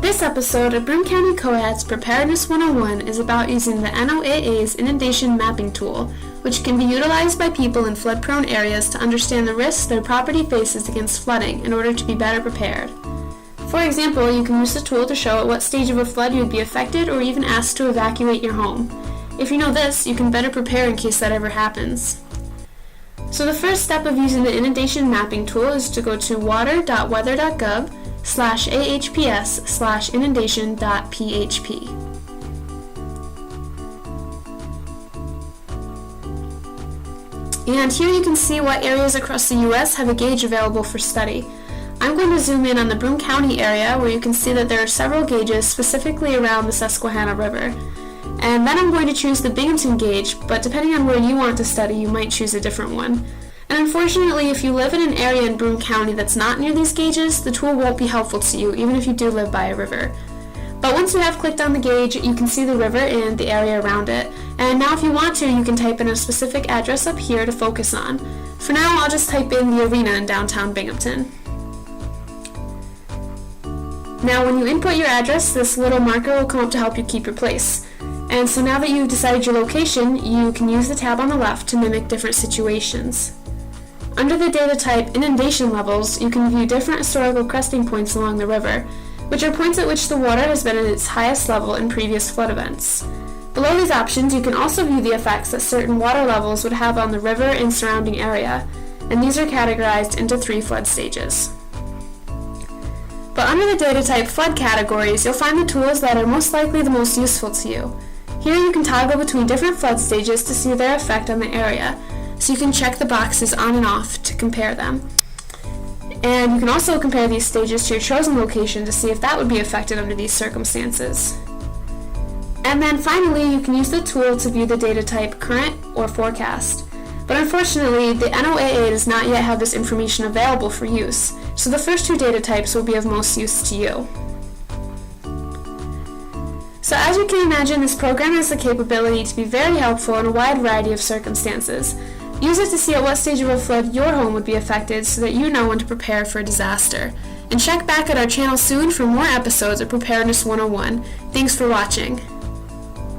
This episode of Broome County COAD's Preparedness 101 is about using the NOAA's Inundation Mapping Tool, which can be utilized by people in flood-prone areas to understand the risks their property faces against flooding in order to be better prepared. For example, you can use the tool to show at what stage of a flood you would be affected or even asked to evacuate your home. If you know this, you can better prepare in case that ever happens. So the first step of using the Inundation Mapping Tool is to go to water.weather.gov/ahps/inundation.php. And here you can see what areas across the U.S. have a gauge available for study. I'm going to zoom in on the Broome County area where you can see that there are several gauges specifically around the Susquehanna River. And then I'm going to choose the Binghamton gauge, but depending on where you want to study, you might choose a different one. And unfortunately, if you live in an area in Broome County that's not near these gauges, the tool won't be helpful to you, even if you do live by a river. But once you have clicked on the gauge, you can see the river and the area around it. And now if you want to, you can type in a specific address up here to focus on. For now, I'll just type in the arena in downtown Binghamton. Now when you input your address, this little marker will come up to help you keep your place. And so now that you've decided your location, you can use the tab on the left to mimic different situations. Under the data type Inundation Levels, you can view different historical cresting points along the river, which are points at which the water has been at its highest level in previous flood events. Below these options, you can also view the effects that certain water levels would have on the river and surrounding area, and these are categorized into 3 flood stages. But under the data type flood categories, you'll find the tools that are most likely the most useful to you. Here you can toggle between different flood stages to see their effect on the area, so you can check the boxes on and off to compare them. And you can also compare these stages to your chosen location to see if that would be affected under these circumstances. And then finally, you can use the tool to view the data type current or forecast. But unfortunately, the NOAA does not yet have this information available for use, so the first 2 data types will be of most use to you. So as you can imagine, this program has the capability to be very helpful in a wide variety of circumstances. Use it to see at what stage of a flood your home would be affected so that you know when to prepare for a disaster. And check back at our channel soon for more episodes of Preparedness 101. Thanks for watching.